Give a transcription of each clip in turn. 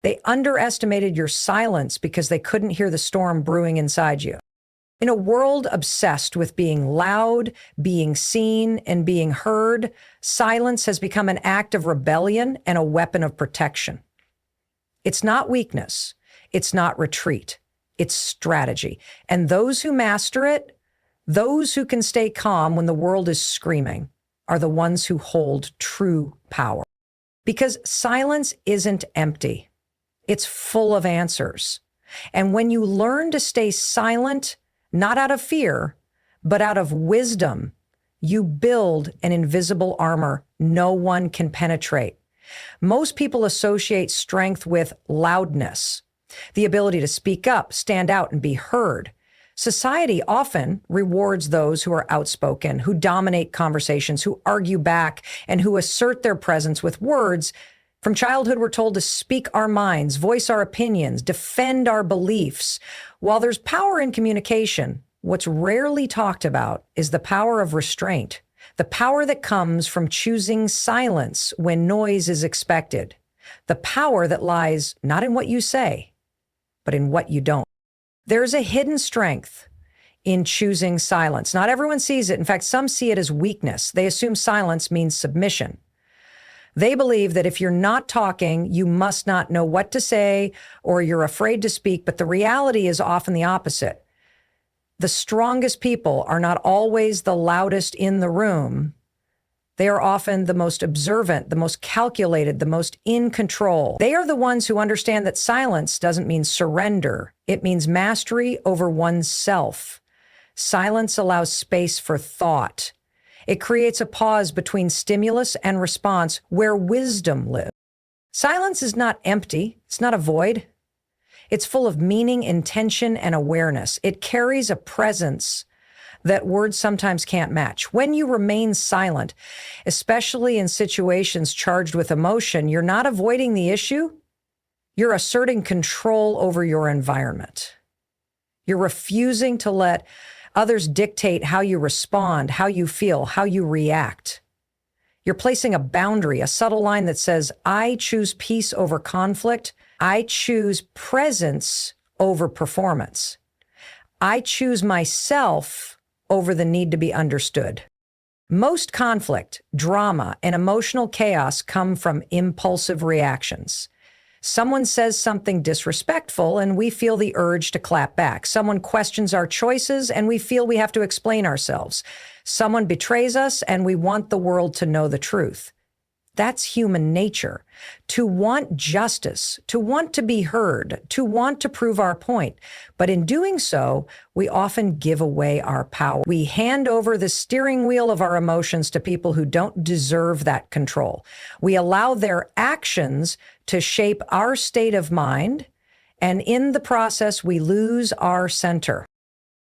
They underestimated your silence because they couldn't hear the storm brewing inside you. In a world obsessed with being loud, being seen, and being heard, silence has become an act of rebellion and a weapon of protection. It's not weakness. It's not retreat. It's strategy. And those who master it, those who can stay calm when the world is screaming, are the ones who hold true power. Because silence isn't empty. It's full of answers. And when you learn to stay silent, not out of fear, but out of wisdom, you build an invisible armor no one can penetrate. Most people associate strength with loudness, the ability to speak up, stand out, and be heard. Society often rewards those who are outspoken, who dominate conversations, who argue back, and who assert their presence with words. From childhood, we're told to speak our minds, voice our opinions, defend our beliefs. While there's power in communication, what's rarely talked about is the power of restraint, the power that comes from choosing silence when noise is expected, the power that lies not in what you say, but in what you don't. There's a hidden strength in choosing silence. Not everyone sees it. In fact, some see it as weakness. They assume silence means submission. They believe that if you're not talking, you must not know what to say or you're afraid to speak, but the reality is often the opposite. The strongest people are not always the loudest in the room. They are often the most observant, the most calculated, the most in control. They are the ones who understand that silence doesn't mean surrender. It means mastery over oneself. Silence allows space for thought. It creates a pause between stimulus and response where wisdom lives. Silence is not empty. It's not a void. It's full of meaning, intention, and awareness. It carries a presence that words sometimes can't match. When you remain silent, especially in situations charged with emotion, you're not avoiding the issue. You're asserting control over your environment. You're refusing to let others dictate how you respond, how you feel, how you react. You're placing a boundary, a subtle line that says, I choose peace over conflict. I choose presence over performance. I choose myself over the need to be understood. Most conflict, drama, and emotional chaos come from impulsive reactions. Someone says something disrespectful and we feel the urge to clap back. Someone questions our choices and we feel we have to explain ourselves. Someone betrays us and we want the world to know the truth. That's human nature. To want justice, to want to be heard, to want to prove our point. But in doing so, we often give away our power. We hand over the steering wheel of our emotions to people who don't deserve that control. We allow their actions to shape our state of mind, and in the process, we lose our center.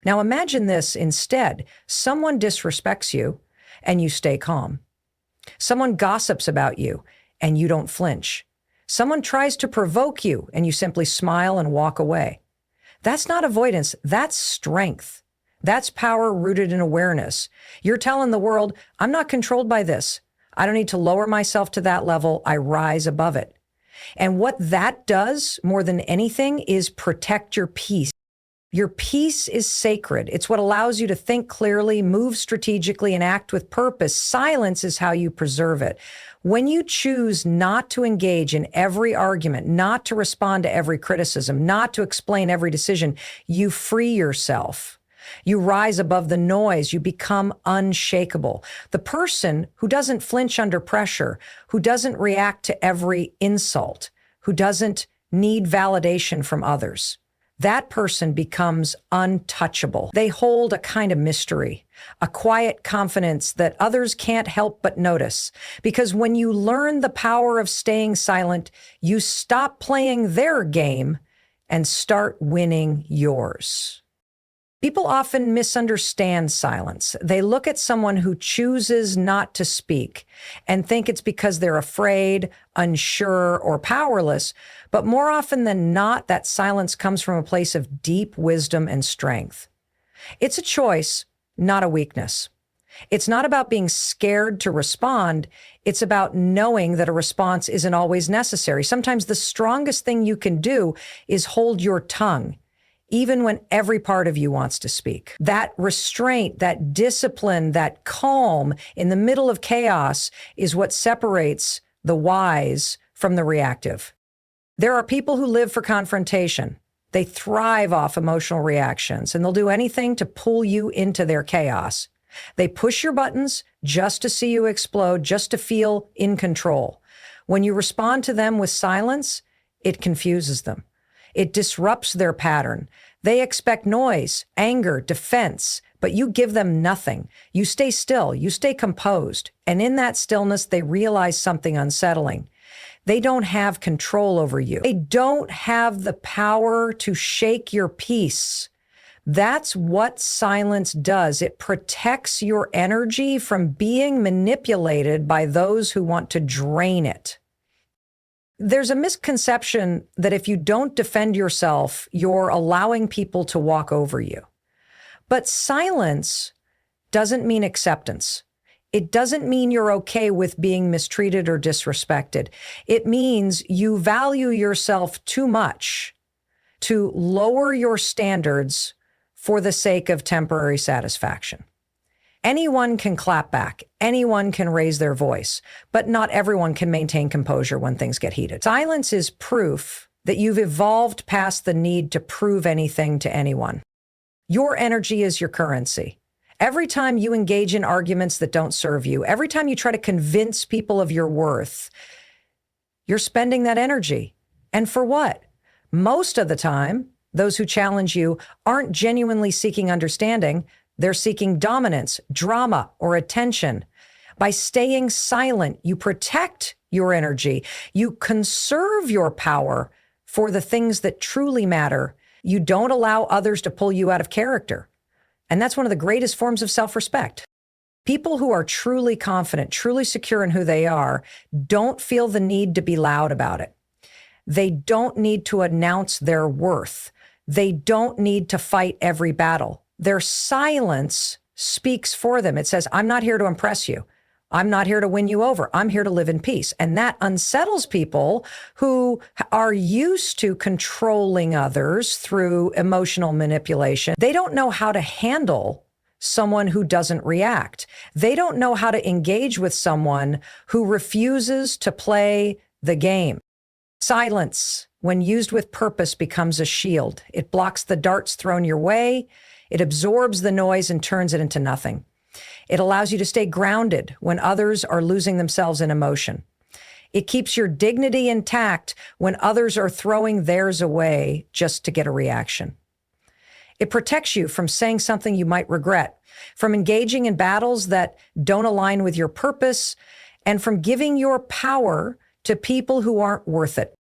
Now imagine this instead. Someone disrespects you, and you stay calm. Someone gossips about you and you don't flinch. Someone tries to provoke you and you simply smile and walk away. That's not avoidance. That's strength. That's power rooted in awareness. You're telling the world, I'm not controlled by this. I don't need to lower myself to that level. I rise above it. And what that does more than anything is protect your peace. Your peace is sacred. It's what allows you to think clearly, move strategically, and act with purpose. Silence is how you preserve it. When you choose not to engage in every argument, not to respond to every criticism, not to explain every decision, you free yourself. You rise above the noise. You become unshakable. The person who doesn't flinch under pressure, who doesn't react to every insult, who doesn't need validation from others, that person becomes untouchable. They hold a kind of mystery, a quiet confidence that others can't help but notice. Because when you learn the power of staying silent, you stop playing their game and start winning yours. People often misunderstand silence. They look at someone who chooses not to speak and think it's because they're afraid, unsure, or powerless. But more often than not, that silence comes from a place of deep wisdom and strength. It's a choice, not a weakness. It's not about being scared to respond. It's about knowing that a response isn't always necessary. Sometimes the strongest thing you can do is hold your tongue, even when every part of you wants to speak. That restraint, that discipline, that calm in the middle of chaos is what separates the wise from the reactive. There are people who live for confrontation. They thrive off emotional reactions, and they'll do anything to pull you into their chaos. They push your buttons just to see you explode, just to feel in control. When you respond to them with silence, it confuses them. It disrupts their pattern. They expect noise, anger, defense, but you give them nothing. You stay still, you stay composed, and in that stillness, they realize something unsettling. They don't have control over you. They don't have the power to shake your peace. That's what silence does. It protects your energy from being manipulated by those who want to drain it. There's a misconception that if you don't defend yourself, you're allowing people to walk over you. But silence doesn't mean acceptance. It doesn't mean you're okay with being mistreated or disrespected. It means you value yourself too much to lower your standards for the sake of temporary satisfaction. Anyone can clap back. Anyone can raise their voice, but not everyone can maintain composure when things get heated. Silence is proof that you've evolved past the need to prove anything to anyone. Your energy is your currency. Every time you engage in arguments that don't serve you, every time you try to convince people of your worth, you're spending that energy. And for what? Most of the time, those who challenge you aren't genuinely seeking understanding. They're seeking dominance, drama, or attention. By staying silent, you protect your energy. You conserve your power for the things that truly matter. You don't allow others to pull you out of character. And that's one of the greatest forms of self-respect. People who are truly confident, truly secure in who they are, don't feel the need to be loud about it. They don't need to announce their worth. They don't need to fight every battle. Their silence speaks for them. It says, I'm not here to impress you. I'm not here to win you over. I'm here to live in peace. And that unsettles people who are used to controlling others through emotional manipulation. They don't know how to handle someone who doesn't react. They don't know how to engage with someone who refuses to play the game. Silence, when used with purpose, becomes a shield. It blocks the darts thrown your way. It absorbs the noise and turns it into nothing. It allows you to stay grounded when others are losing themselves in emotion. It keeps your dignity intact when others are throwing theirs away just to get a reaction. It protects you from saying something you might regret, from engaging in battles that don't align with your purpose, and from giving your power to people who aren't worth it.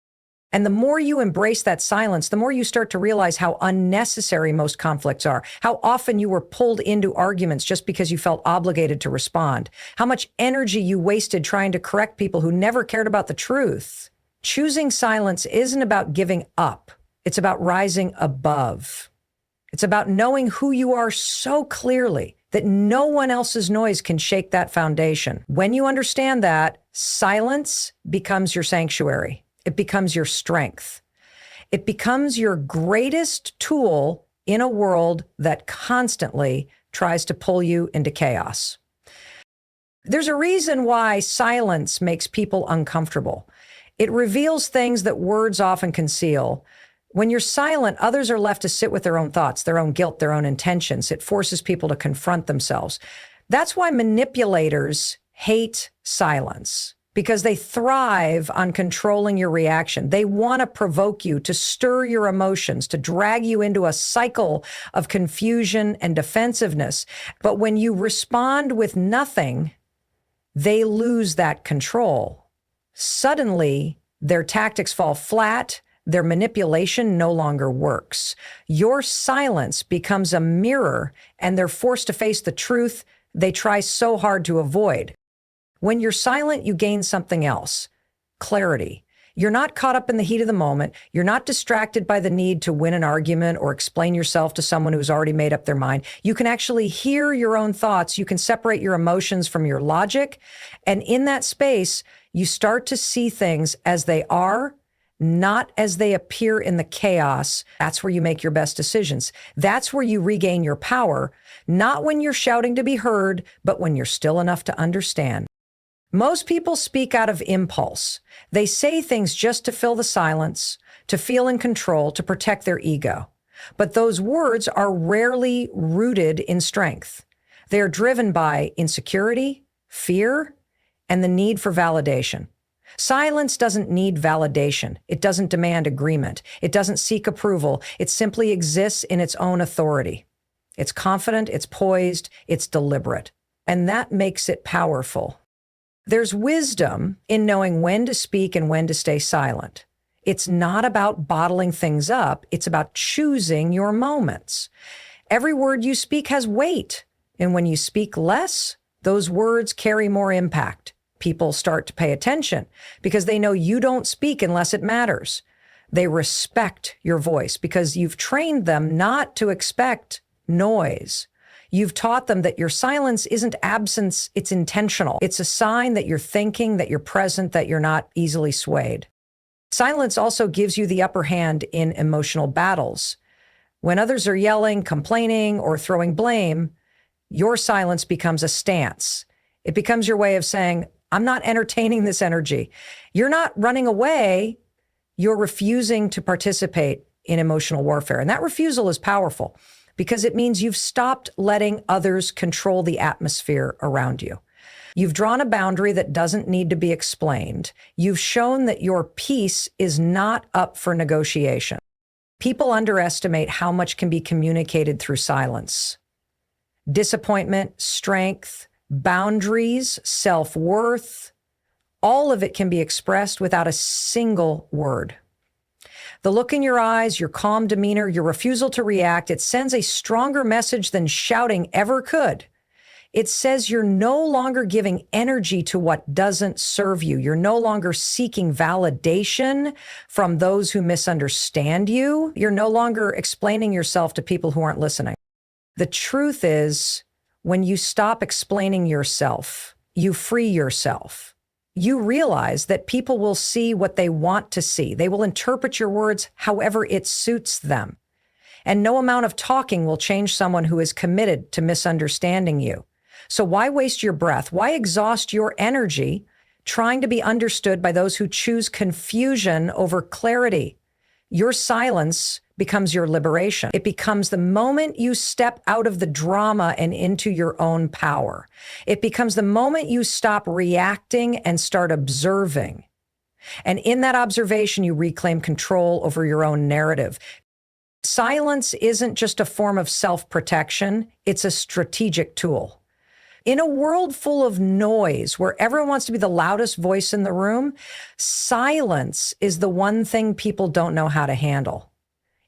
And the more you embrace that silence, the more you start to realize how unnecessary most conflicts are, how often you were pulled into arguments just because you felt obligated to respond, how much energy you wasted trying to correct people who never cared about the truth. Choosing silence isn't about giving up. It's about rising above. It's about knowing who you are so clearly that no one else's noise can shake that foundation. When you understand that, silence becomes your sanctuary. It becomes your strength. It becomes your greatest tool in a world that constantly tries to pull you into chaos. There's a reason why silence makes people uncomfortable. It reveals things that words often conceal. When you're silent, others are left to sit with their own thoughts, their own guilt, their own intentions. It forces people to confront themselves. That's why manipulators hate silence, because they thrive on controlling your reaction. They want to provoke you, to stir your emotions, to drag you into a cycle of confusion and defensiveness. But when you respond with nothing, they lose that control. Suddenly, their tactics fall flat. Their manipulation no longer works. Your silence becomes a mirror, and they're forced to face the truth they try so hard to avoid. When you're silent, you gain something else: clarity. You're not caught up in the heat of the moment. You're not distracted by the need to win an argument or explain yourself to someone who's already made up their mind. You can actually hear your own thoughts. You can separate your emotions from your logic. And in that space, you start to see things as they are, not as they appear in the chaos. That's where you make your best decisions. That's where you regain your power, not when you're shouting to be heard, but when you're still enough to understand. Most people speak out of impulse. They say things just to fill the silence, to feel in control, to protect their ego. But those words are rarely rooted in strength. They are driven by insecurity, fear, and the need for validation. Silence doesn't need validation. It doesn't demand agreement. It doesn't seek approval. It simply exists in its own authority. It's confident, it's poised, it's deliberate. And that makes it powerful. There's wisdom in knowing when to speak and when to stay silent. It's not about bottling things up. It's about choosing your moments. Every word you speak has weight. And when you speak less, those words carry more impact. People start to pay attention because they know you don't speak unless it matters. They respect your voice because you've trained them not to expect noise. You've taught them that your silence isn't absence, it's intentional. It's a sign that you're thinking, that you're present, that you're not easily swayed. Silence also gives you the upper hand in emotional battles. When others are yelling, complaining, or throwing blame, your silence becomes a stance. It becomes your way of saying, I'm not entertaining this energy. You're not running away. You're refusing to participate in emotional warfare. And that refusal is powerful because it means you've stopped letting others control the atmosphere around you. You've drawn a boundary that doesn't need to be explained. You've shown that your peace is not up for negotiation. People underestimate how much can be communicated through silence. Disappointment, strength, boundaries, self-worth, all of it can be expressed without a single word. The look in your eyes, your calm demeanor, your refusal to react, it sends a stronger message than shouting ever could. It says you're no longer giving energy to what doesn't serve you. You're no longer seeking validation from those who misunderstand you. You're no longer explaining yourself to people who aren't listening. The truth is, when you stop explaining yourself, you free yourself. You realize that people will see what they want to see. They will interpret your words however it suits them. And no amount of talking will change someone who is committed to misunderstanding you. So why waste your breath? Why exhaust your energy trying to be understood by those who choose confusion over clarity? Your silence becomes your liberation. It becomes the moment you step out of the drama and into your own power. It becomes the moment you stop reacting and start observing. And in that observation, you reclaim control over your own narrative. Silence isn't just a form of self-protection, it's a strategic tool. In a world full of noise, where everyone wants to be the loudest voice in the room, silence is the one thing people don't know how to handle.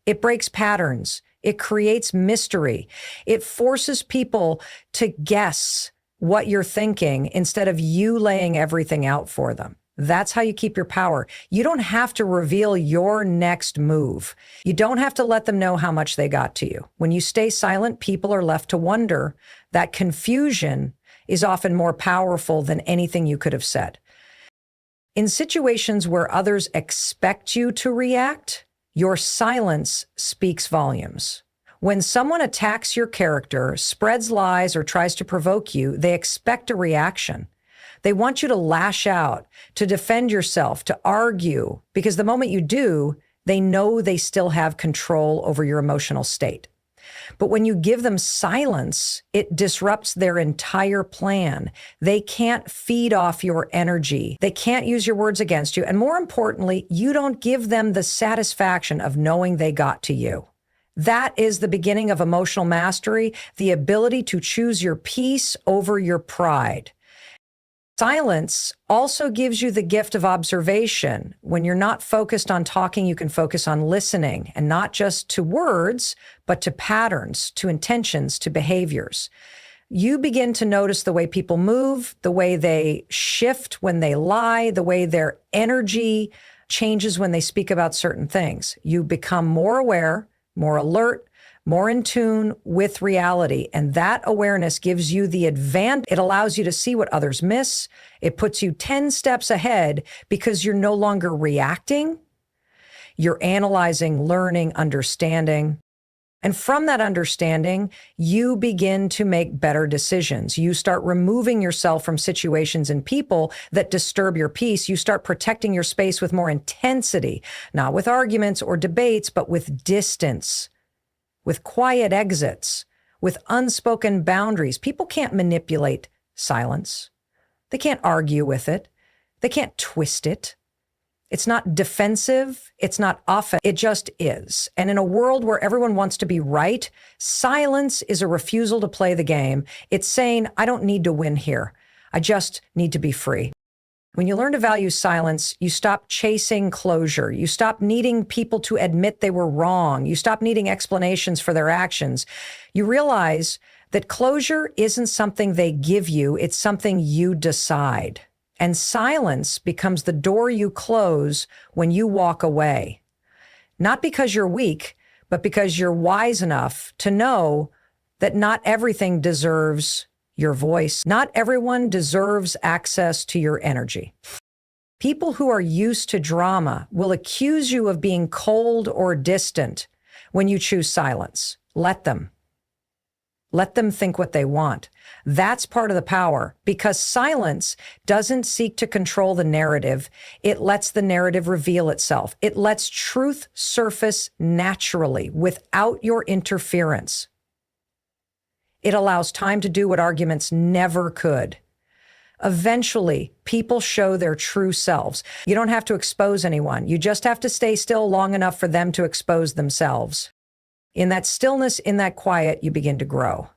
It breaks patterns. It creates mystery. It forces people to guess what you're thinking instead of you laying everything out for them. That's how you keep your power. You don't have to reveal your next move. You don't have to let them know how much they got to you. When you stay silent, people are left to wonder. That confusion is often more powerful than anything you could have said. In situations where others expect you to react, your silence speaks volumes. When someone attacks your character, spreads lies, or tries to provoke you, they expect a reaction. They want you to lash out, to defend yourself, to argue, because the moment you do, they know they still have control over your emotional state. But when you give them silence, it disrupts their entire plan. They can't feed off your energy. They can't use your words against you. And more importantly, you don't give them the satisfaction of knowing they got to you. That is the beginning of emotional mastery, the ability to choose your peace over your pride. Silence also gives you the gift of observation. When you're not focused on talking, you can focus on listening, and not just to words, but to patterns, to intentions, to behaviors. You begin to notice the way people move, the way they shift when they lie, the way their energy changes when they speak about certain things. You become more aware, more alert, more in tune with reality. And that awareness gives you the advantage. It allows you to see what others miss. It puts you 10 steps ahead because you're no longer reacting. You're analyzing, learning, understanding. And from that understanding, you begin to make better decisions. You start removing yourself from situations and people that disturb your peace. You start protecting your space with more intensity, not with arguments or debates, but with distance, with quiet exits, with unspoken boundaries. People can't manipulate silence. They can't argue with it. They can't twist it. It's not defensive. It's not offensive. It just is. And in a world where everyone wants to be right, silence is a refusal to play the game. It's saying, I don't need to win here. I just need to be free. When you learn to value silence, you stop chasing closure. You stop needing people to admit they were wrong. You stop needing explanations for their actions. You realize that closure isn't something they give you. It's something you decide. And silence becomes the door you close when you walk away. Not because you're weak, but because you're wise enough to know that not everything deserves your voice. Not everyone deserves access to your energy. People who are used to drama will accuse you of being cold or distant when you choose silence. Let them. Let them think what they want. That's part of the power, because silence doesn't seek to control the narrative. It lets the narrative reveal itself. It lets truth surface naturally without your interference. It allows time to do what arguments never could. Eventually, people show their true selves. You don't have to expose anyone. You just have to stay still long enough for them to expose themselves. In that stillness, in that quiet, you begin to grow.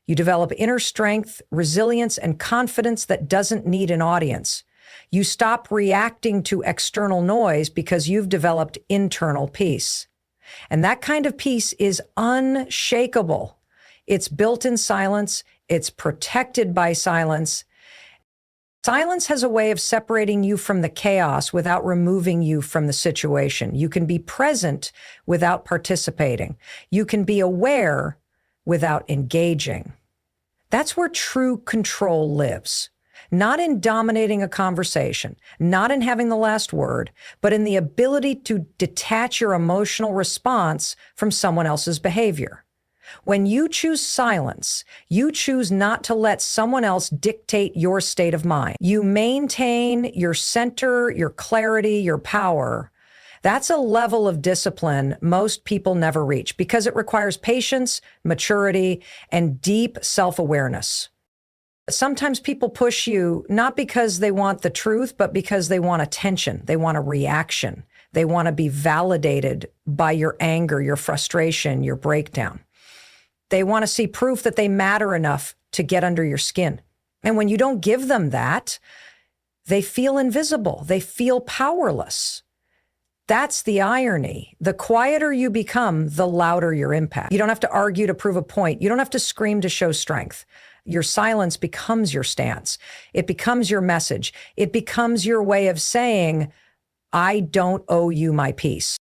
You develop inner strength, resilience, and confidence that doesn't need an audience. You stop reacting to external noise because you've developed internal peace. And that kind of peace is unshakable. It's built in silence. It's protected by silence. Silence has a way of separating you from the chaos without removing you from the situation. You can be present without participating. You can be aware without engaging. That's where true control lives. Not in dominating a conversation, not in having the last word, but in the ability to detach your emotional response from someone else's behavior. When you choose silence, you choose not to let someone else dictate your state of mind. You maintain your center, your clarity, your power. That's a level of discipline most people never reach because it requires patience, maturity, and deep self-awareness. Sometimes people push you not because they want the truth, but because they want attention. They want a reaction. They want to be validated by your anger, your frustration, your breakdown. They want to see proof that they matter enough to get under your skin. And when you don't give them that, they feel invisible. They feel powerless. That's the irony. The quieter you become, the louder your impact. You don't have to argue to prove a point. You don't have to scream to show strength. Your silence becomes your stance. It becomes your message. It becomes your way of saying, I don't owe you my peace.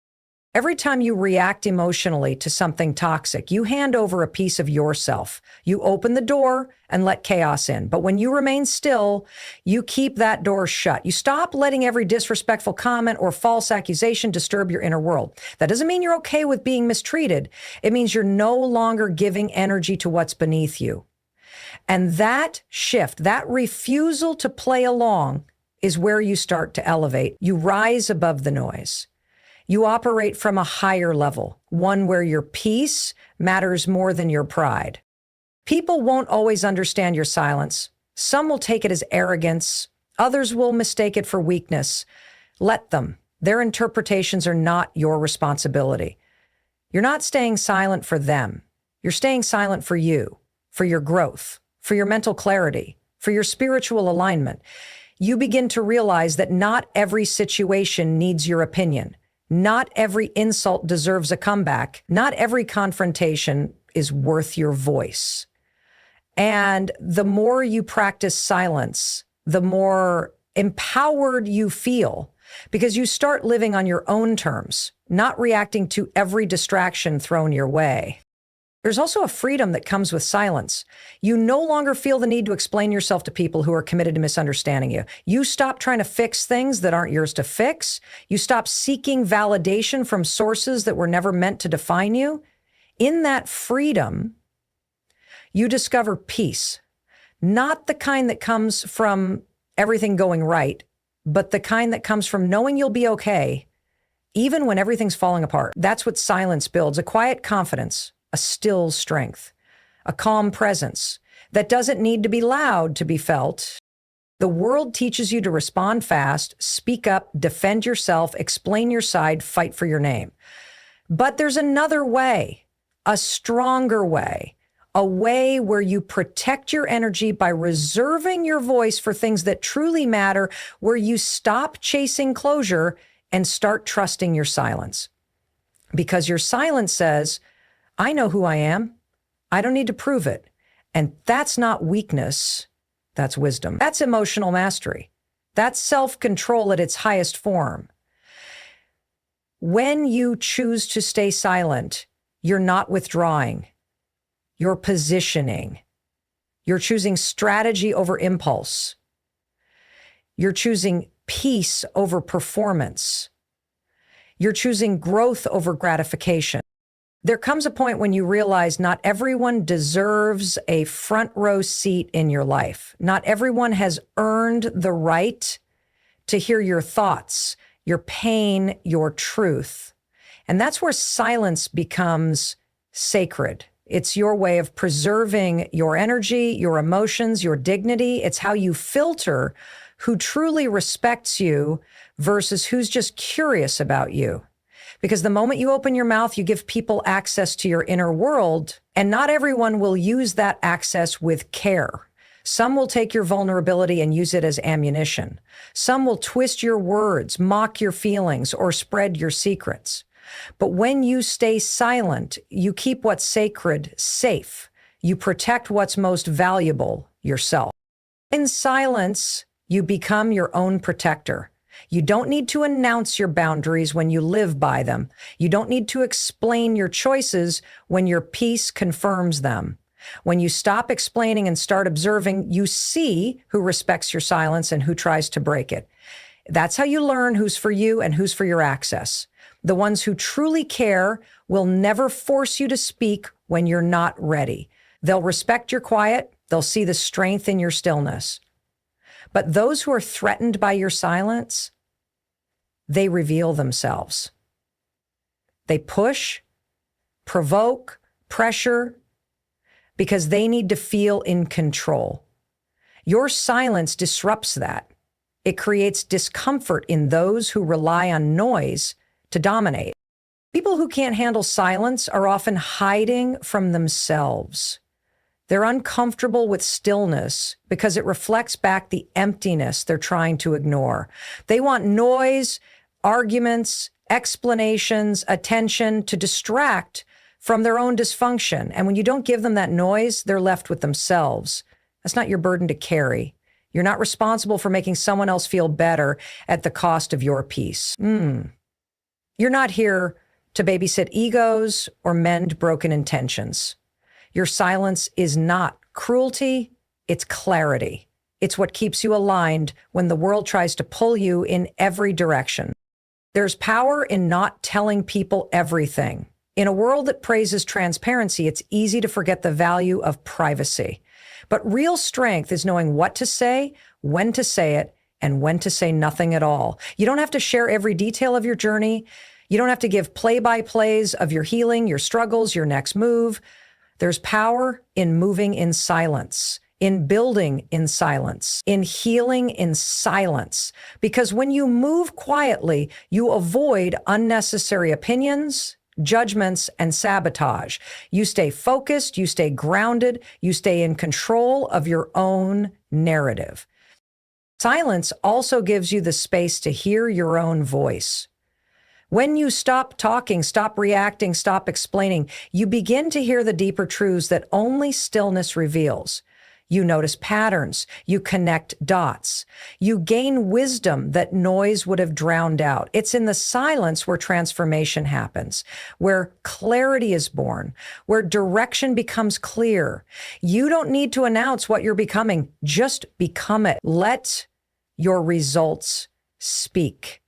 Every time you react emotionally to something toxic, you hand over a piece of yourself. You open the door and let chaos in. But when you remain still, you keep that door shut. You stop letting every disrespectful comment or false accusation disturb your inner world. That doesn't mean you're okay with being mistreated. It means you're no longer giving energy to what's beneath you. And that shift, that refusal to play along, is where you start to elevate. You rise above the noise. You operate from a higher level, one where your peace matters more than your pride. People won't always understand your silence. Some will take it as arrogance. Others will mistake it for weakness. Let them. Their interpretations are not your responsibility. You're not staying silent for them. You're staying silent for you, for your growth, for your mental clarity, for your spiritual alignment. You begin to realize that not every situation needs your opinion. Not every insult deserves a comeback. Not every confrontation is worth your voice. And the more you practice silence, the more empowered you feel, because you start living on your own terms, not reacting to every distraction thrown your way. There's also a freedom that comes with silence. You no longer feel the need to explain yourself to people who are committed to misunderstanding you. You stop trying to fix things that aren't yours to fix. You stop seeking validation from sources that were never meant to define you. In that freedom, you discover peace, not the kind that comes from everything going right, but the kind that comes from knowing you'll be okay, even when everything's falling apart. That's what silence builds, a quiet confidence, a still strength, a calm presence that doesn't need to be loud to be felt. The world teaches you to respond fast, speak up, defend yourself, explain your side, fight for your name. But there's another way, a stronger way, a way where you protect your energy by reserving your voice for things that truly matter, where you stop chasing closure and start trusting your silence. Because your silence says, I know who I am. I don't need to prove it. And that's not weakness. That's wisdom. That's emotional mastery. That's self-control at its highest form. When you choose to stay silent, you're not withdrawing. You're positioning. You're choosing strategy over impulse. You're choosing peace over performance. You're choosing growth over gratification. There comes a point when you realize not everyone deserves a front row seat in your life. Not everyone has earned the right to hear your thoughts, your pain, your truth. And that's where silence becomes sacred. It's your way of preserving your energy, your emotions, your dignity. It's how you filter who truly respects you versus who's just curious about you. Because the moment you open your mouth, you give people access to your inner world, and not everyone will use that access with care. Some will take your vulnerability and use it as ammunition. Some will twist your words, mock your feelings, or spread your secrets. But when you stay silent, you keep what's sacred safe. You protect what's most valuable, yourself. In silence, you become your own protector. You don't need to announce your boundaries when you live by them. You don't need to explain your choices when your peace confirms them. When you stop explaining and start observing, you see who respects your silence and who tries to break it. That's how you learn who's for you and who's for your access. The ones who truly care will never force you to speak when you're not ready. They'll respect your quiet. They'll see the strength in your stillness. But those who are threatened by your silence, they reveal themselves. They push, provoke, pressure, because they need to feel in control. Your silence disrupts that. It creates discomfort in those who rely on noise to dominate. People who can't handle silence are often hiding from themselves. They're uncomfortable with stillness because it reflects back the emptiness they're trying to ignore. They want noise, arguments, explanations, attention to distract from their own dysfunction. And when you don't give them that noise, they're left with themselves. That's not your burden to carry. You're not responsible for making someone else feel better at the cost of your peace. You're not here to babysit egos or mend broken intentions. Your silence is not cruelty, it's clarity. It's what keeps you aligned when the world tries to pull you in every direction. There's power in not telling people everything. In a world that praises transparency, it's easy to forget the value of privacy. But real strength is knowing what to say, when to say it, and when to say nothing at all. You don't have to share every detail of your journey. You don't have to give play-by-plays of your healing, your struggles, your next move. There's power in moving in silence, in building in silence, in healing in silence. Because when you move quietly, you avoid unnecessary opinions, judgments, and sabotage. You stay focused, you stay grounded, you stay in control of your own narrative. Silence also gives you the space to hear your own voice. When you stop talking, stop reacting, stop explaining, you begin to hear the deeper truths that only stillness reveals. You notice patterns. You connect dots. You gain wisdom that noise would have drowned out. It's in the silence where transformation happens, where clarity is born, where direction becomes clear. You don't need to announce what you're becoming. Just become it. Let your results speak.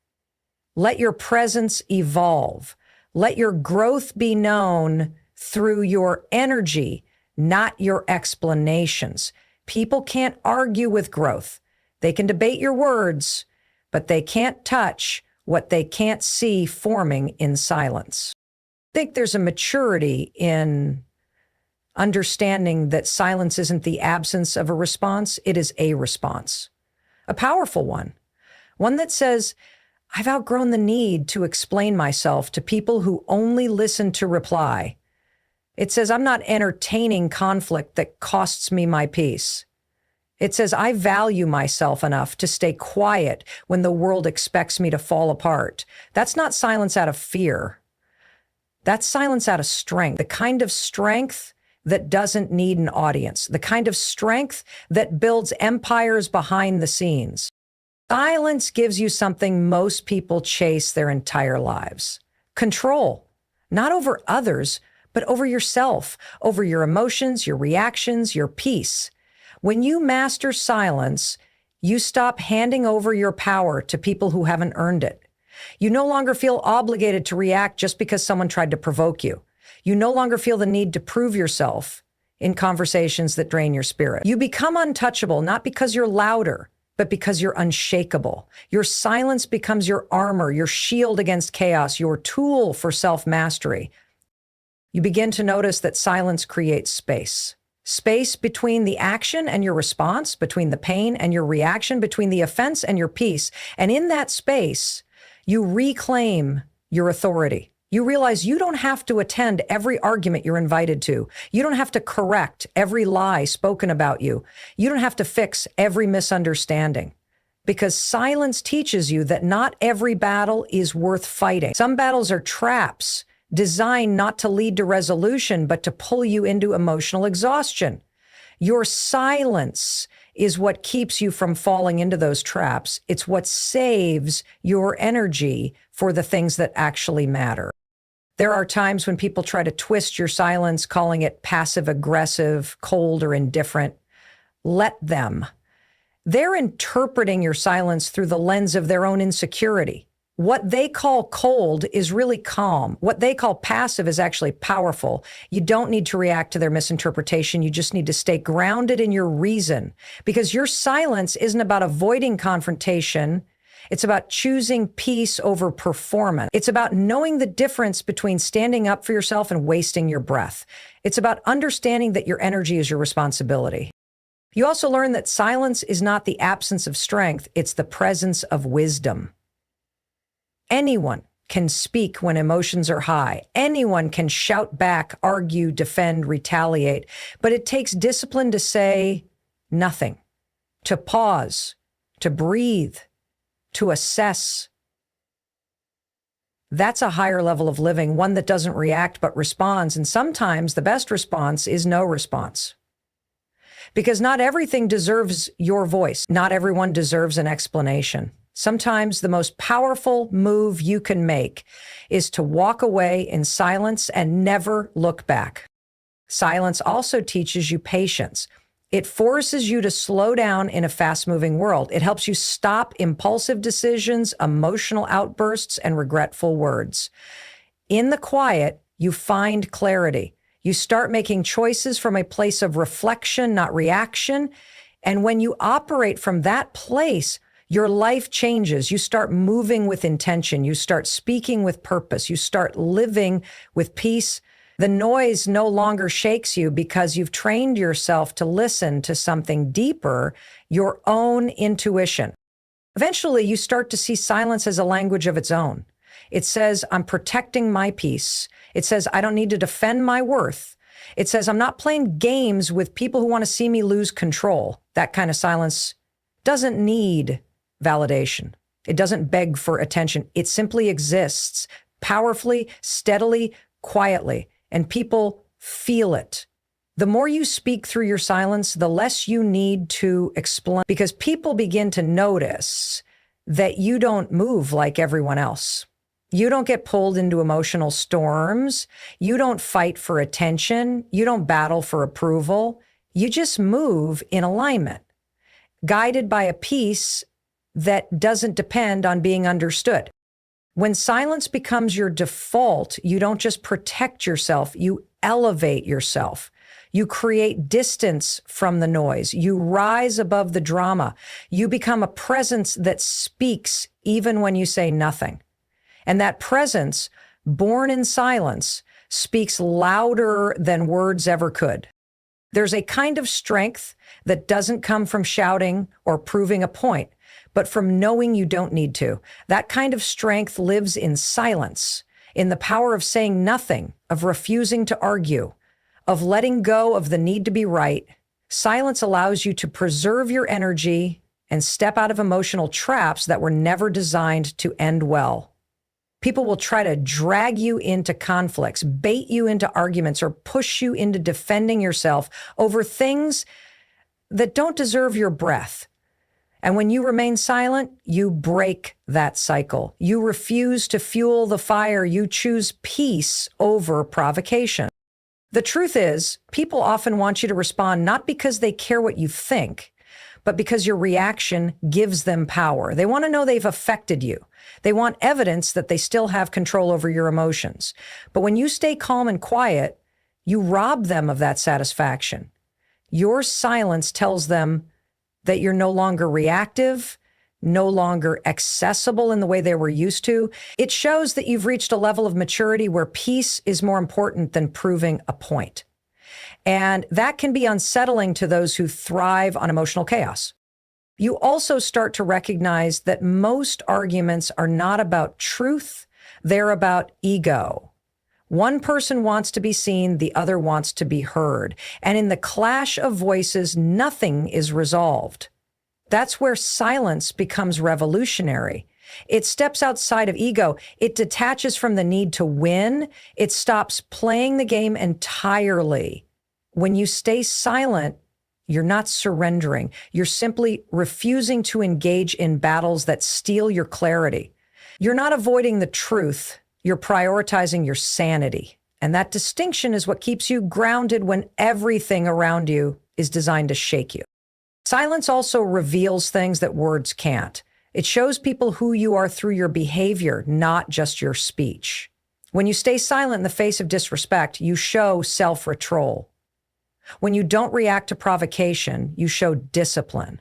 Let your presence evolve. Let your growth be known through your energy, not your explanations. People can't argue with growth. They can debate your words, but they can't touch what they can't see forming in silence. I think there's a maturity in understanding that silence isn't the absence of a response, it is a response. A powerful one. One that says, I've outgrown the need to explain myself to people who only listen to reply. It says, I'm not entertaining conflict that costs me my peace. It says, I value myself enough to stay quiet when the world expects me to fall apart. That's not silence out of fear. That's silence out of strength, the kind of strength that doesn't need an audience, the kind of strength that builds empires behind the scenes. Silence gives you something most people chase their entire lives. Control, not over others, but over yourself, over your emotions, your reactions, your peace. When you master silence, you stop handing over your power to people who haven't earned it. You no longer feel obligated to react just because someone tried to provoke you. You no longer feel the need to prove yourself in conversations that drain your spirit. You become untouchable, not because you're louder, but because you're unshakable. Your silence becomes your armor, your shield against chaos, your tool for self-mastery. You begin to notice that silence creates space. Space between the action and your response, between the pain and your reaction, between the offense and your peace. And in that space, you reclaim your authority. You realize you don't have to attend every argument you're invited to. You don't have to correct every lie spoken about you. You don't have to fix every misunderstanding. Because silence teaches you that not every battle is worth fighting. Some battles are traps designed not to lead to resolution, but to pull you into emotional exhaustion. Your silence is what keeps you from falling into those traps. It's what saves your energy for the things that actually matter. There are times when people try to twist your silence, calling it passive-aggressive, cold, or indifferent. Let them. They're interpreting your silence through the lens of their own insecurity. What they call cold is really calm. What they call passive is actually powerful. You don't need to react to their misinterpretation. You just need to stay grounded in your reason, because your silence isn't about avoiding confrontation. It's about choosing peace over performance. It's about knowing the difference between standing up for yourself and wasting your breath. It's about understanding that your energy is your responsibility. You also learn that silence is not the absence of strength. It's the presence of wisdom. Anyone can speak when emotions are high. Anyone can shout back, argue, defend, retaliate. But it takes discipline to say nothing, to pause, to breathe, to assess. That's a higher level of living, one that doesn't react but responds. And sometimes the best response is no response. Because not everything deserves your voice. Not everyone deserves an explanation. Sometimes the most powerful move you can make is to walk away in silence and never look back. Silence also teaches you patience. It forces you to slow down in a fast-moving world. It helps you stop impulsive decisions, emotional outbursts, and regretful words. In the quiet, you find clarity. You start making choices from a place of reflection, not reaction. And when you operate from that place, your life changes. You start moving with intention. You start speaking with purpose. You start living with peace. The noise no longer shakes you because you've trained yourself to listen to something deeper, your own intuition. Eventually, you start to see silence as a language of its own. It says, I'm protecting my peace. It says, I don't need to defend my worth. It says, I'm not playing games with people who want to see me lose control. That kind of silence doesn't need validation. It doesn't beg for attention. It simply exists powerfully, steadily, quietly, and people feel it. The more you speak through your silence, the less you need to explain, because people begin to notice that you don't move like everyone else. You don't get pulled into emotional storms. You don't fight for attention. You don't battle for approval. You just move in alignment, guided by a peace that doesn't depend on being understood. When silence becomes your default, you don't just protect yourself, you elevate yourself. You create distance from the noise. You rise above the drama. You become a presence that speaks even when you say nothing. And that presence, born in silence, speaks louder than words ever could. There's a kind of strength that doesn't come from shouting or proving a point, but from knowing you don't need to. That kind of strength lives in silence, in the power of saying nothing, of refusing to argue, of letting go of the need to be right. Silence allows you to preserve your energy and step out of emotional traps that were never designed to end well. People will try to drag you into conflicts, bait you into arguments, or push you into defending yourself over things that don't deserve your breath. And when you remain silent, you break that cycle. You refuse to fuel the fire. You choose peace over provocation. The truth is, people often want you to respond not because they care what you think, but because your reaction gives them power. They want to know they've affected you. They want evidence that they still have control over your emotions. But when you stay calm and quiet, you rob them of that satisfaction. Your silence tells them that you're no longer reactive, no longer accessible in the way they were used to. It shows that you've reached a level of maturity where peace is more important than proving a point. And that can be unsettling to those who thrive on emotional chaos. You also start to recognize that most arguments are not about truth, they're about ego. One person wants to be seen, the other wants to be heard. And in the clash of voices, nothing is resolved. That's where silence becomes revolutionary. It steps outside of ego. It detaches from the need to win. It stops playing the game entirely. When you stay silent, you're not surrendering. You're simply refusing to engage in battles that steal your clarity. You're not avoiding the truth. You're prioritizing your sanity. And that distinction is what keeps you grounded when everything around you is designed to shake you. Silence also reveals things that words can't. It shows people who you are through your behavior, not just your speech. When you stay silent in the face of disrespect, you show self-control. When you don't react to provocation, you show discipline.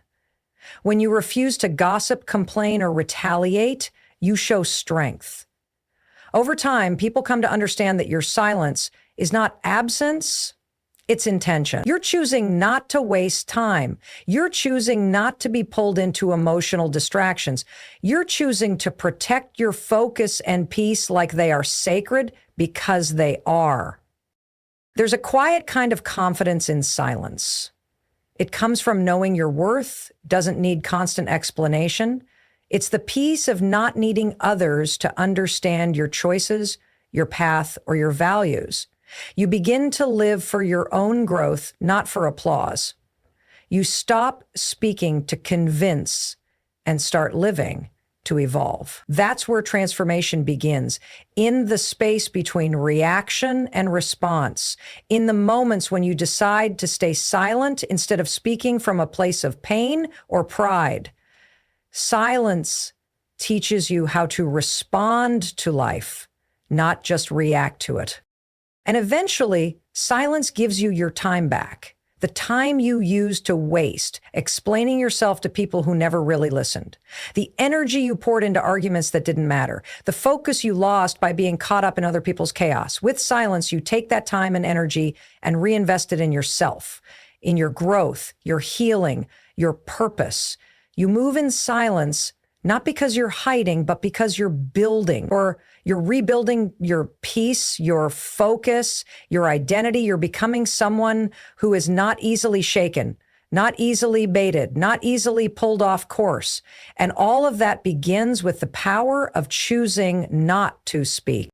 When you refuse to gossip, complain, or retaliate, you show strength. Over time, people come to understand that your silence is not absence, it's intention. You're choosing not to waste time. You're choosing not to be pulled into emotional distractions. You're choosing to protect your focus and peace like they are sacred because they are. There's a quiet kind of confidence in silence. It comes from knowing your worth, doesn't need constant explanation. It's the peace of not needing others to understand your choices, your path, or your values. You begin to live for your own growth, not for applause. You stop speaking to convince and start living to evolve. That's where transformation begins, in the space between reaction and response, in the moments when you decide to stay silent instead of speaking from a place of pain or pride. Silence teaches you how to respond to life, not just react to it. And eventually, silence gives you your time back. The time you used to waste explaining yourself to people who never really listened. The energy you poured into arguments that didn't matter. The focus you lost by being caught up in other people's chaos. With silence, you take that time and energy and reinvest it in yourself, in your growth, your healing, your purpose. You move in silence, not because you're hiding, but because you're building, or you're rebuilding your peace, your focus, your identity. You're becoming someone who is not easily shaken, not easily baited, not easily pulled off course. And all of that begins with the power of choosing not to speak.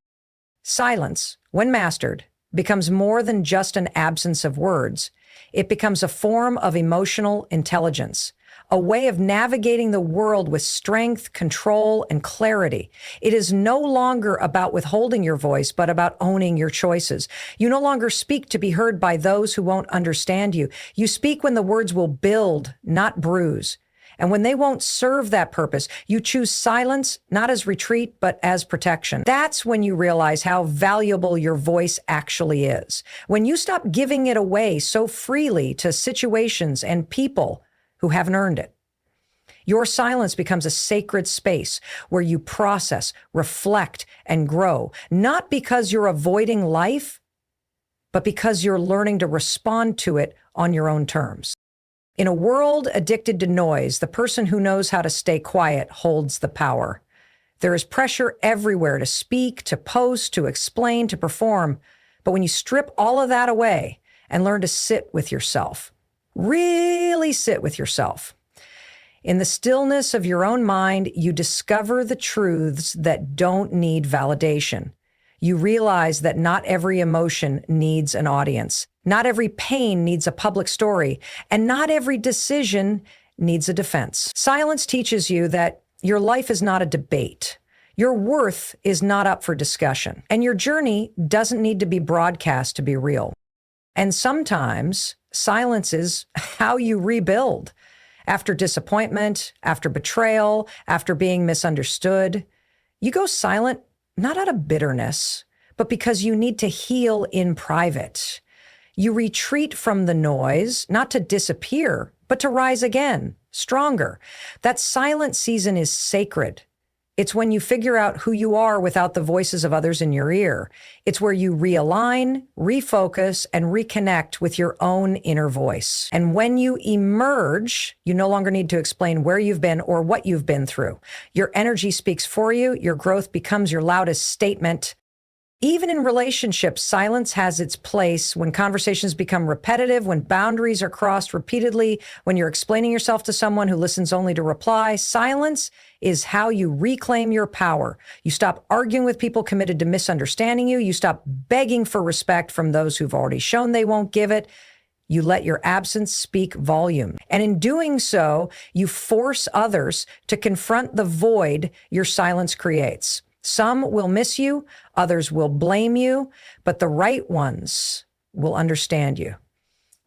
Silence, when mastered, becomes more than just an absence of words. It becomes a form of emotional intelligence, a way of navigating the world with strength, control, and clarity. It is no longer about withholding your voice, but about owning your choices. You no longer speak to be heard by those who won't understand you. You speak when the words will build, not bruise. And when they won't serve that purpose, you choose silence, not as retreat, but as protection. That's when you realize how valuable your voice actually is. When you stop giving it away so freely to situations and people who haven't earned it. Your silence becomes a sacred space where you process, reflect, and grow, not because you're avoiding life, but because you're learning to respond to it on your own terms. In a world addicted to noise, the person who knows how to stay quiet holds the power. There is pressure everywhere to speak, to post, to explain, to perform. But when you strip all of that away and learn to sit with yourself, really sit with yourself, in the stillness of your own mind, you discover the truths that don't need validation. You realize that not every emotion needs an audience. Not every pain needs a public story, and not every decision needs a defense. Silence teaches you that your life is not a debate. Your worth is not up for discussion, and your journey doesn't need to be broadcast to be real. And sometimes silence is how you rebuild. After disappointment, after betrayal, after being misunderstood, you go silent not out of bitterness, but because you need to heal in private. You retreat from the noise, not to disappear, but to rise again, stronger. That silent season is sacred. It's when you figure out who you are without the voices of others in your ear. It's where you realign, refocus, and reconnect with your own inner voice. And when you emerge, you no longer need to explain where you've been or what you've been through. Your energy speaks for you. Your growth becomes your loudest statement. Even in relationships, silence has its place when conversations become repetitive, when boundaries are crossed repeatedly, when you're explaining yourself to someone who listens only to reply. Silence is how you reclaim your power. You stop arguing with people committed to misunderstanding you. You stop begging for respect from those who've already shown they won't give it. You let your absence speak volume. And in doing so, you force others to confront the void your silence creates. Some will miss you, others will blame you, but the right ones will understand you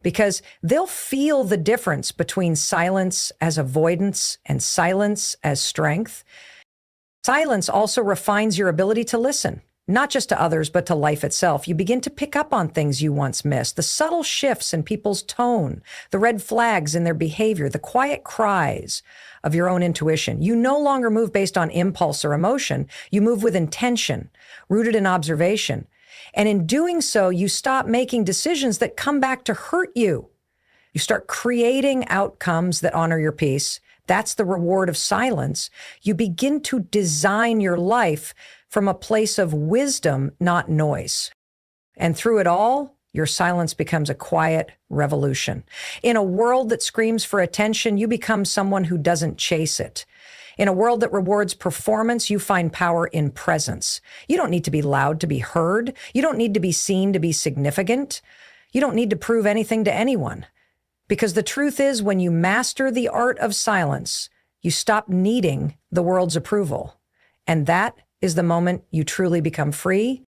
because they'll feel the difference between silence as avoidance and silence as strength. Silence also refines your ability to listen, not just to others, but to life itself. You begin to pick up on things you once missed, the subtle shifts in people's tone, the red flags in their behavior, the quiet cries of your own intuition. You no longer move based on impulse or emotion. You move with intention, rooted in observation. And in doing so, you stop making decisions that come back to hurt you. You start creating outcomes that honor your peace. That's the reward of silence. You begin to design your life from a place of wisdom, not noise. And through it all, your silence becomes a quiet revolution. In a world that screams for attention, you become someone who doesn't chase it. In a world that rewards performance, you find power in presence. You don't need to be loud to be heard. You don't need to be seen to be significant. You don't need to prove anything to anyone. Because the truth is, when you master the art of silence, you stop needing the world's approval. And that is the moment you truly become free.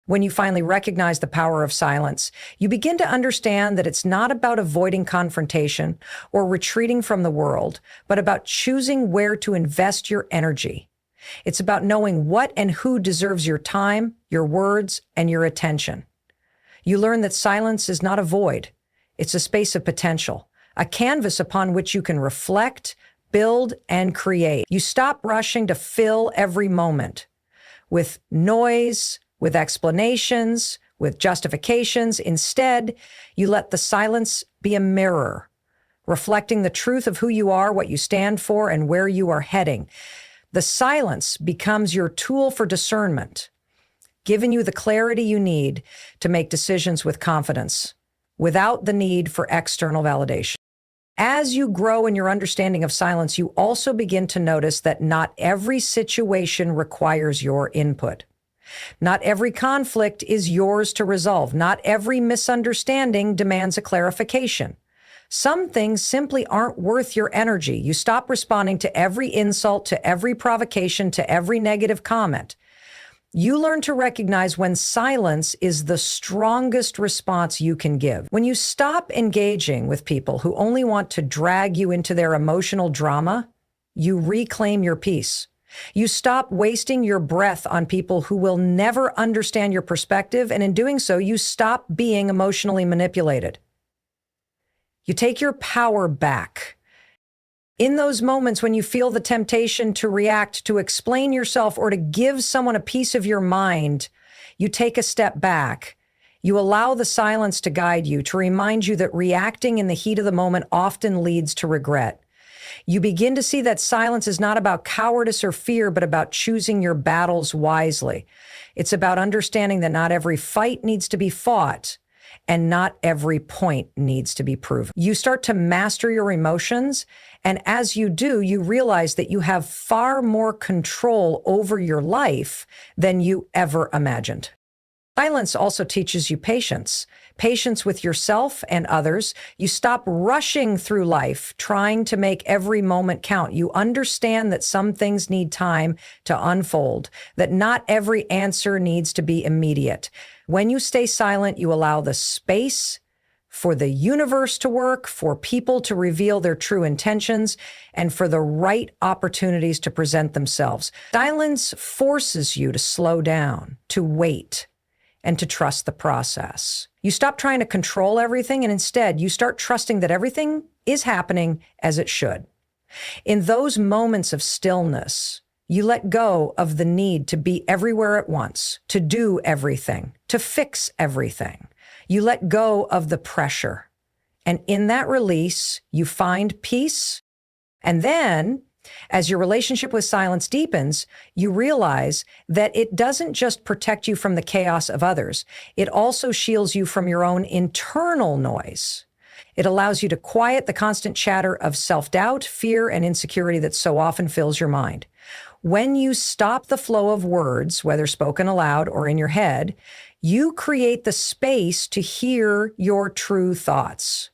When you finally recognize the power of silence, you begin to understand that it's not about avoiding confrontation or retreating from the world, but about choosing where to invest your energy. It's about knowing what and who deserves your time, your words, and your attention. You learn that silence is not a void. It's a space of potential, a canvas upon which you can reflect, build, and create. You stop rushing to fill every moment with noise, with explanations, with justifications. Instead, you let the silence be a mirror, reflecting the truth of who you are, what you stand for, and where you are heading. The silence becomes your tool for discernment, giving you the clarity you need to make decisions with confidence, without the need for external validation. As you grow in your understanding of silence, you also begin to notice that not every situation requires your input. Not every conflict is yours to resolve. Not every misunderstanding demands a clarification. Some things simply aren't worth your energy. You stop responding to every insult, to every provocation, to every negative comment. You learn to recognize when silence is the strongest response you can give. When you stop engaging with people who only want to drag you into their emotional drama, you reclaim your peace. You stop wasting your breath on people who will never understand your perspective, and in doing so, you stop being emotionally manipulated. You take your power back. In those moments when you feel the temptation to react, to explain yourself, or to give someone a piece of your mind, you take a step back. You allow the silence to guide you, to remind you that reacting in the heat of the moment often leads to regret. You begin to see that silence is not about cowardice or fear, but about choosing your battles wisely. It's about understanding that not every fight needs to be fought, and not every point needs to be proven. You start to master your emotions, and as you do, you realize that you have far more control over your life than you ever imagined. Silence also teaches you patience. Patience with yourself and others. You stop rushing through life, trying to make every moment count. You understand that some things need time to unfold, that not every answer needs to be immediate. When you stay silent, you allow the space for the universe to work, for people to reveal their true intentions, and for the right opportunities to present themselves. Silence forces you to slow down, to wait, and to trust the process. You stop trying to control everything, and instead you start trusting that everything is happening as it should. In those moments of stillness, you let go of the need to be everywhere at once, to do everything, to fix everything. You let go of the pressure. And in that release, you find peace. And then, as your relationship with silence deepens, you realize that it doesn't just protect you from the chaos of others. It also shields you from your own internal noise. It allows you to quiet the constant chatter of self-doubt, fear, and insecurity that so often fills your mind. When you stop the flow of words, whether spoken aloud or in your head, you create the space to hear your true thoughts,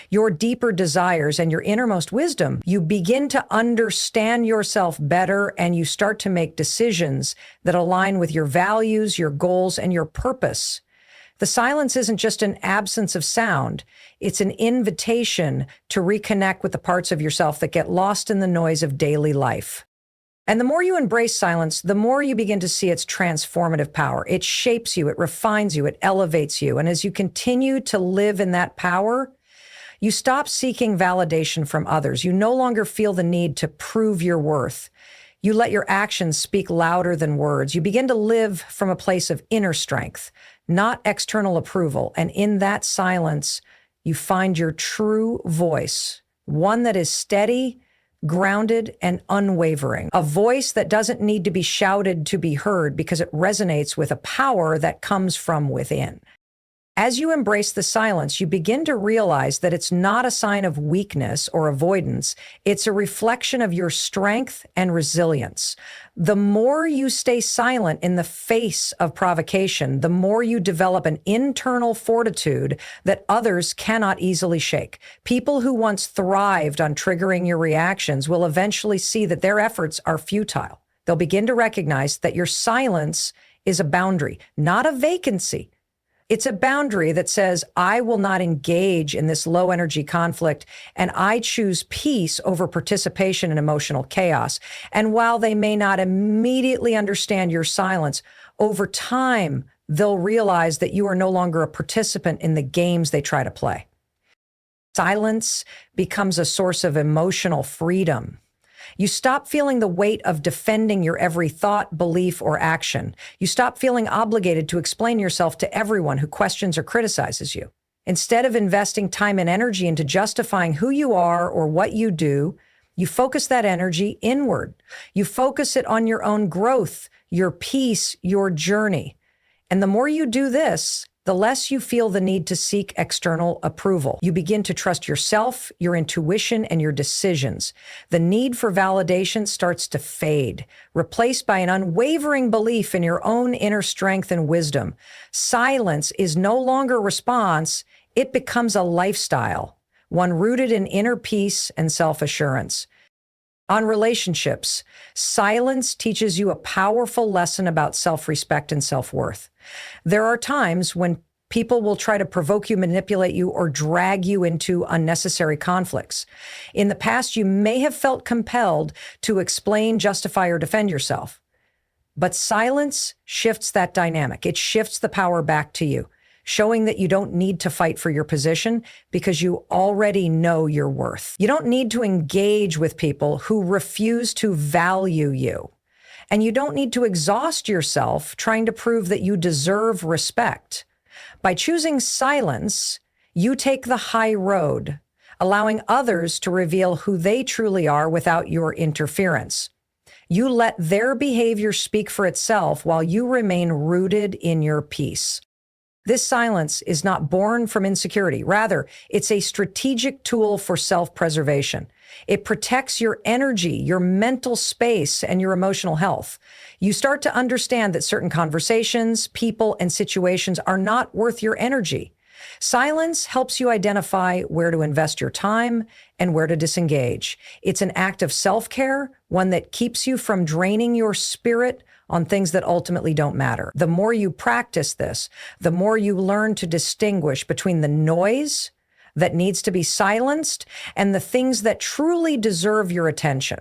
your deeper desires, and your innermost wisdom. You begin to understand yourself better, and you start to make decisions that align with your values, your goals, and your purpose. The silence isn't just an absence of sound. It's an invitation to reconnect with the parts of yourself that get lost in the noise of daily life. And the more you embrace silence, the more you begin to see its transformative power. It shapes you, it refines you, it elevates you. And as you continue to live in that power, you stop seeking validation from others. You no longer feel the need to prove your worth. You let your actions speak louder than words. You begin to live from a place of inner strength, not external approval. And in that silence, you find your true voice, one that is steady, grounded, and unwavering. A voice that doesn't need to be shouted to be heard because it resonates with a power that comes from within. As you embrace the silence, you begin to realize that it's not a sign of weakness or avoidance. It's a reflection of your strength and resilience. The more you stay silent in the face of provocation, the more you develop an internal fortitude that others cannot easily shake. People who once thrived on triggering your reactions will eventually see that their efforts are futile. They'll begin to recognize that your silence is a boundary, not a vacancy. It's a boundary that says, I will not engage in this low energy conflict, and I choose peace over participation in emotional chaos. And while they may not immediately understand your silence, over time, they'll realize that you are no longer a participant in the games they try to play. Silence becomes a source of emotional freedom. You stop feeling the weight of defending your every thought, belief, or action. You stop feeling obligated to explain yourself to everyone who questions or criticizes you. Instead of investing time and energy into justifying who you are or what you do, you focus that energy inward. You focus it on your own growth, your peace, your journey. And the more you do this, the less you feel the need to seek external approval. You begin to trust yourself, your intuition, and your decisions. The need for validation starts to fade, replaced by an unwavering belief in your own inner strength and wisdom. Silence is no longer a response, it becomes a lifestyle, one rooted in inner peace and self-assurance. On relationships, silence teaches you a powerful lesson about self-respect and self-worth. There are times when people will try to provoke you, manipulate you, or drag you into unnecessary conflicts. In the past, you may have felt compelled to explain, justify, or defend yourself. But silence shifts that dynamic. It shifts the power back to you, showing that you don't need to fight for your position because you already know your worth. You don't need to engage with people who refuse to value you. And you don't need to exhaust yourself trying to prove that you deserve respect. By choosing silence, you take the high road, allowing others to reveal who they truly are without your interference. You let their behavior speak for itself while you remain rooted in your peace. This silence is not born from insecurity. Rather, it's a strategic tool for self-preservation. It protects your energy, your mental space, and your emotional health. You start to understand that certain conversations, people, and situations are not worth your energy. Silence helps you identify where to invest your time and where to disengage. It's an act of self-care, one that keeps you from draining your spirit on things that ultimately don't matter. The more you practice this, the more you learn to distinguish between the noise that needs to be silenced and the things that truly deserve your attention.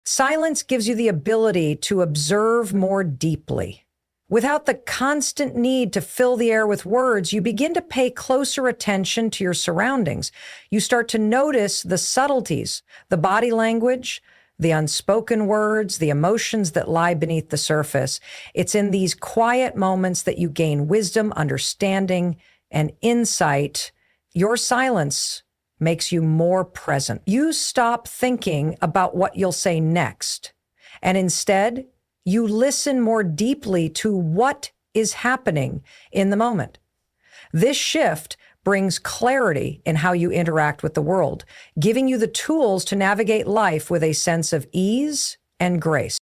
Silence gives you the ability to observe more deeply. Without the constant need to fill the air with words, you begin to pay closer attention to your surroundings. You start to notice the subtleties, the body language, the unspoken words, the emotions that lie beneath the surface. It's in these quiet moments that you gain wisdom, understanding, and insight. Your silence makes you more present. You stop thinking about what you'll say next, and instead, you listen more deeply to what is happening in the moment. This shift brings clarity in how you interact with the world, giving you the tools to navigate life with a sense of ease and grace.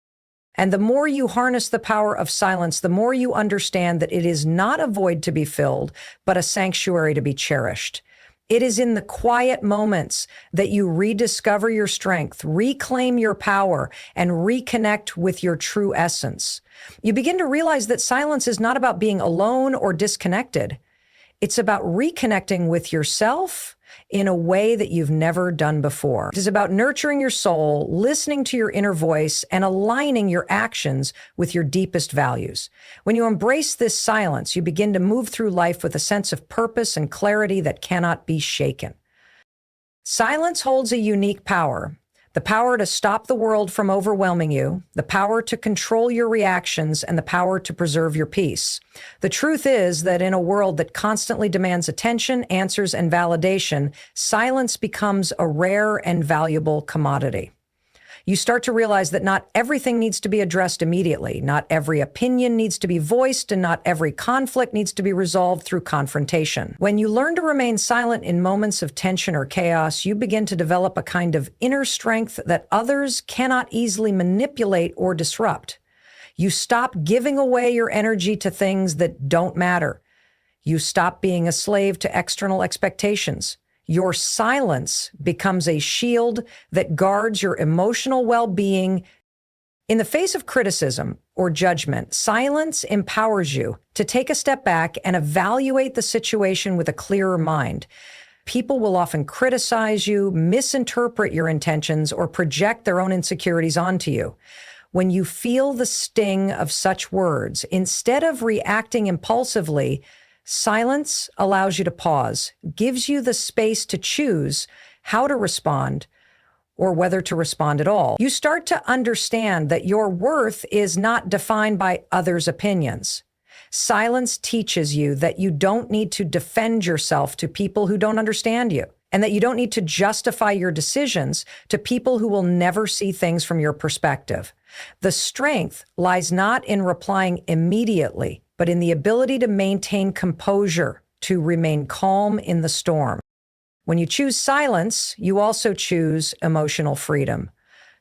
And the more you harness the power of silence, the more you understand that it is not a void to be filled, but a sanctuary to be cherished. It is in the quiet moments that you rediscover your strength, reclaim your power, and reconnect with your true essence. You begin to realize that silence is not about being alone or disconnected. It's about reconnecting with yourself in a way that you've never done before. It is about nurturing your soul, listening to your inner voice, and aligning your actions with your deepest values. When you embrace this silence, you begin to move through life with a sense of purpose and clarity that cannot be shaken. Silence holds a unique power. The power to stop the world from overwhelming you, the power to control your reactions, and the power to preserve your peace. The truth is that in a world that constantly demands attention, answers, and validation, silence becomes a rare and valuable commodity. You start to realize that not everything needs to be addressed immediately. Not every opinion needs to be voiced, and not every conflict needs to be resolved through confrontation. When you learn to remain silent in moments of tension or chaos, you begin to develop a kind of inner strength that others cannot easily manipulate or disrupt. You stop giving away your energy to things that don't matter. You stop being a slave to external expectations. Your silence becomes a shield that guards your emotional well-being. In the face of criticism or judgment, silence empowers you to take a step back and evaluate the situation with a clearer mind. People will often criticize you, misinterpret your intentions, or project their own insecurities onto you. When you feel the sting of such words, instead of reacting impulsively, silence allows you to pause, gives you the space to choose how to respond or whether to respond at all. You start to understand that your worth is not defined by others' opinions. Silence teaches you that you don't need to defend yourself to people who don't understand you, and that you don't need to justify your decisions to people who will never see things from your perspective. The strength lies not in replying immediately, but in the ability to maintain composure, to remain calm in the storm. When you choose silence, you also choose emotional freedom.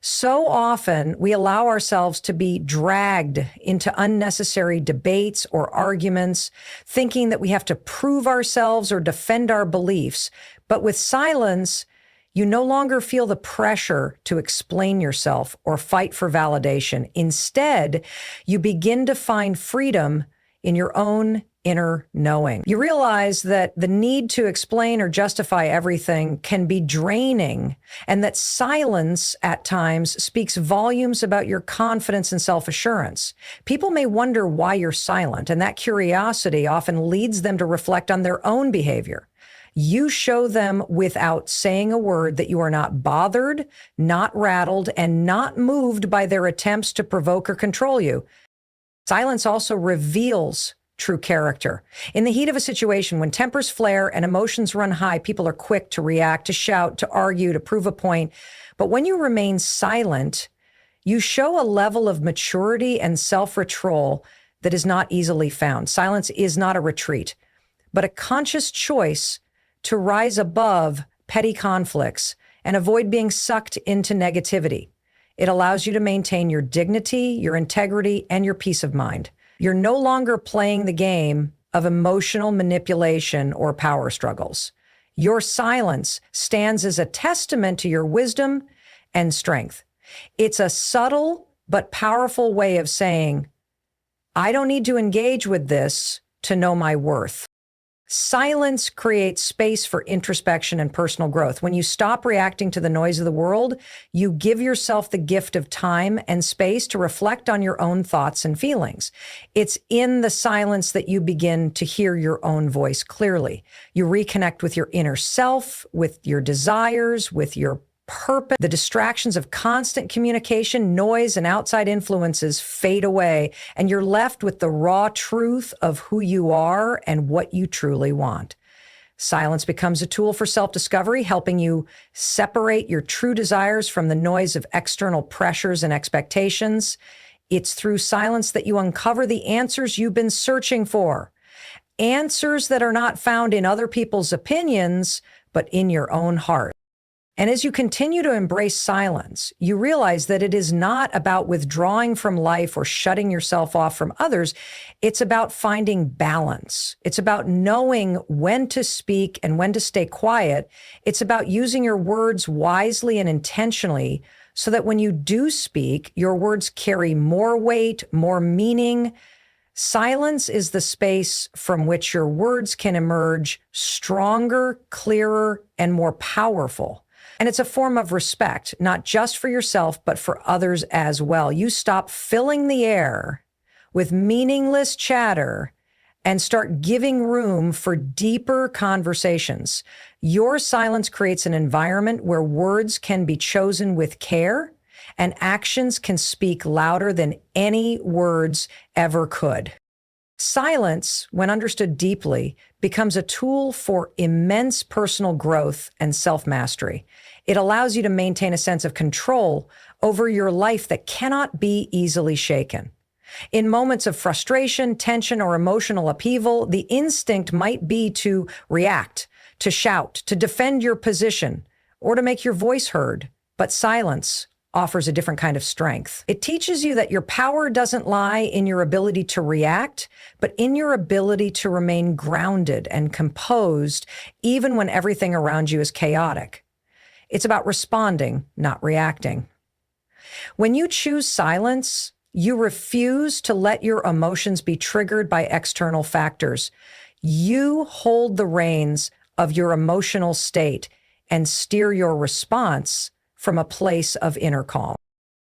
So often, we allow ourselves to be dragged into unnecessary debates or arguments, thinking that we have to prove ourselves or defend our beliefs. But with silence, you no longer feel the pressure to explain yourself or fight for validation. Instead, you begin to find freedom in your own inner knowing. You realize that the need to explain or justify everything can be draining, and that silence at times speaks volumes about your confidence and self-assurance. People may wonder why you're silent, and that curiosity often leads them to reflect on their own behavior. You show them without saying a word that you are not bothered, not rattled, and not moved by their attempts to provoke or control you. Silence also reveals true character. In the heat of a situation, when tempers flare and emotions run high, people are quick to react, to shout, to argue, to prove a point. But when you remain silent, you show a level of maturity and self-control that is not easily found. Silence is not a retreat, but a conscious choice to rise above petty conflicts and avoid being sucked into negativity. It allows you to maintain your dignity, your integrity, and your peace of mind. You're no longer playing the game of emotional manipulation or power struggles. Your silence stands as a testament to your wisdom and strength. It's a subtle but powerful way of saying, I don't need to engage with this to know my worth. Silence creates space for introspection and personal growth. When you stop reacting to the noise of the world, you give yourself the gift of time and space to reflect on your own thoughts and feelings. It's in the silence that you begin to hear your own voice clearly. You reconnect with your inner self, with your desires, with your purpose. The distractions of constant communication, noise, and outside influences fade away, and you're left with the raw truth of who you are and what you truly want. Silence becomes a tool for self-discovery, helping you separate your true desires from the noise of external pressures and expectations. It's through silence that you uncover the answers you've been searching for. Answers that are not found in other people's opinions, but in your own heart. And as you continue to embrace silence, you realize that it is not about withdrawing from life or shutting yourself off from others. It's about finding balance. It's about knowing when to speak and when to stay quiet. It's about using your words wisely and intentionally so that when you do speak, your words carry more weight, more meaning. Silence is the space from which your words can emerge stronger, clearer, and more powerful. And it's a form of respect, not just for yourself, but for others as well. You stop filling the air with meaningless chatter and start giving room for deeper conversations. Your silence creates an environment where words can be chosen with care and actions can speak louder than any words ever could. Silence, when understood deeply, becomes a tool for immense personal growth and self-mastery. It allows you to maintain a sense of control over your life that cannot be easily shaken. In moments of frustration, tension, or emotional upheaval, the instinct might be to react, to shout, to defend your position, or to make your voice heard. But silence offers a different kind of strength. It teaches you that your power doesn't lie in your ability to react, but in your ability to remain grounded and composed, even when everything around you is chaotic. It's about responding, not reacting. When you choose silence, you refuse to let your emotions be triggered by external factors. You hold the reins of your emotional state and steer your response from a place of inner calm.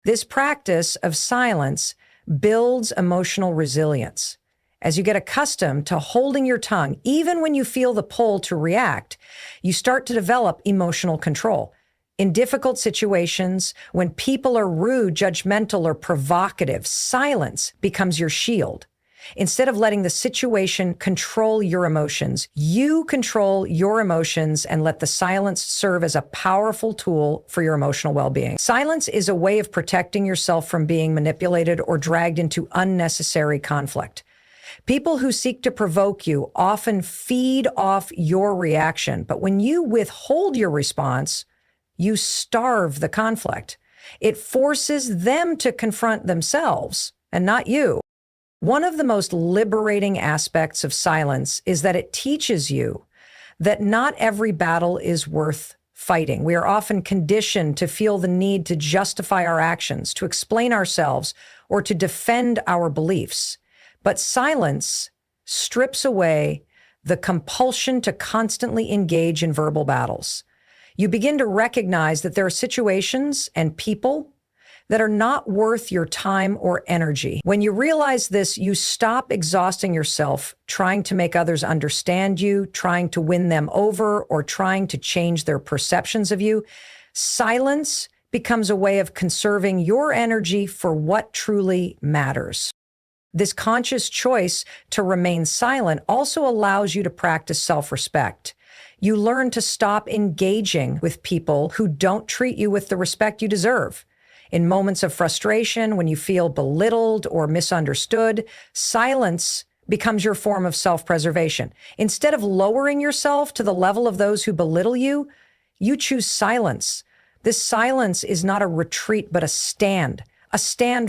This practice of silence builds emotional resilience. As you get accustomed to holding your tongue, even when you feel the pull to react, you start to develop emotional control. In difficult situations, when people are rude, judgmental, or provocative, silence becomes your shield. Instead of letting the situation control your emotions, you control your emotions and let the silence serve as a powerful tool for your emotional well-being. Silence is a way of protecting yourself from being manipulated or dragged into unnecessary conflict. People who seek to provoke you often feed off your reaction, but when you withhold your response, you starve the conflict. It forces them to confront themselves and not you. One of the most liberating aspects of silence is that it teaches you that not every battle is worth fighting. We are often conditioned to feel the need to justify our actions, to explain ourselves, or to defend our beliefs. But silence strips away the compulsion to constantly engage in verbal battles. You begin to recognize that there are situations and people that are not worth your time or energy. When you realize this, you stop exhausting yourself trying to make others understand you, trying to win them over, or trying to change their perceptions of you. Silence becomes a way of conserving your energy for what truly matters. This conscious choice to remain silent also allows you to practice self-respect. You learn to stop engaging with people who don't treat you with the respect you deserve. In moments of frustration, when you feel belittled or misunderstood, silence becomes your form of self-preservation. Instead of lowering yourself to the level of those who belittle you, you choose silence. This silence is not a retreat, but a stand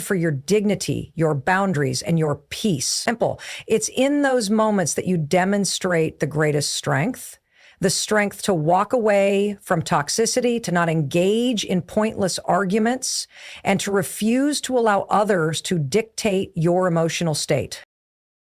for your dignity, your boundaries, and your peace. Simple. It's in those moments that you demonstrate the greatest strength. The strength to walk away from toxicity, to not engage in pointless arguments, and to refuse to allow others to dictate your emotional state.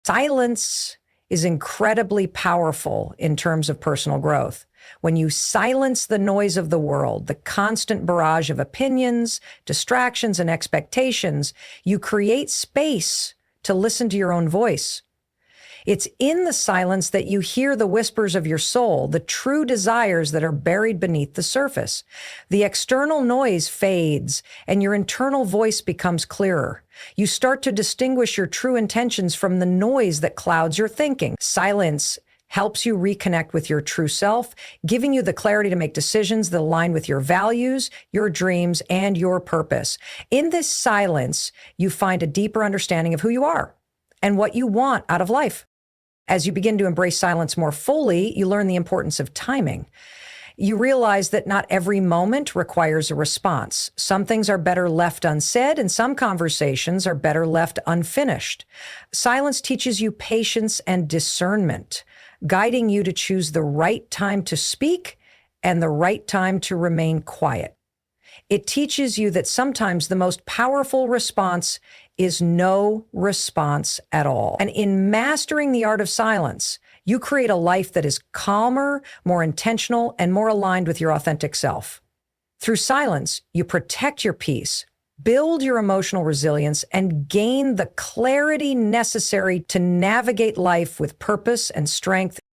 Silence is incredibly powerful in terms of personal growth. When you silence the noise of the world, the constant barrage of opinions, distractions, and expectations, you create space to listen to your own voice. It's in the silence that you hear the whispers of your soul, the true desires that are buried beneath the surface. The external noise fades, and your internal voice becomes clearer. You start to distinguish your true intentions from the noise that clouds your thinking. Silence helps you reconnect with your true self, giving you the clarity to make decisions that align with your values, your dreams, and your purpose. In this silence, you find a deeper understanding of who you are and what you want out of life. As you begin to embrace silence more fully, you learn the importance of timing. You realize that not every moment requires a response. Some things are better left unsaid, and some conversations are better left unfinished. Silence teaches you patience and discernment, guiding you to choose the right time to speak and the right time to remain quiet. It teaches you that sometimes the most powerful response is no response at all. And in mastering the art of silence, you create a life that is calmer, more intentional, and more aligned with your authentic self. Through silence, you protect your peace, build your emotional resilience, and gain the clarity necessary to navigate life with purpose and strength.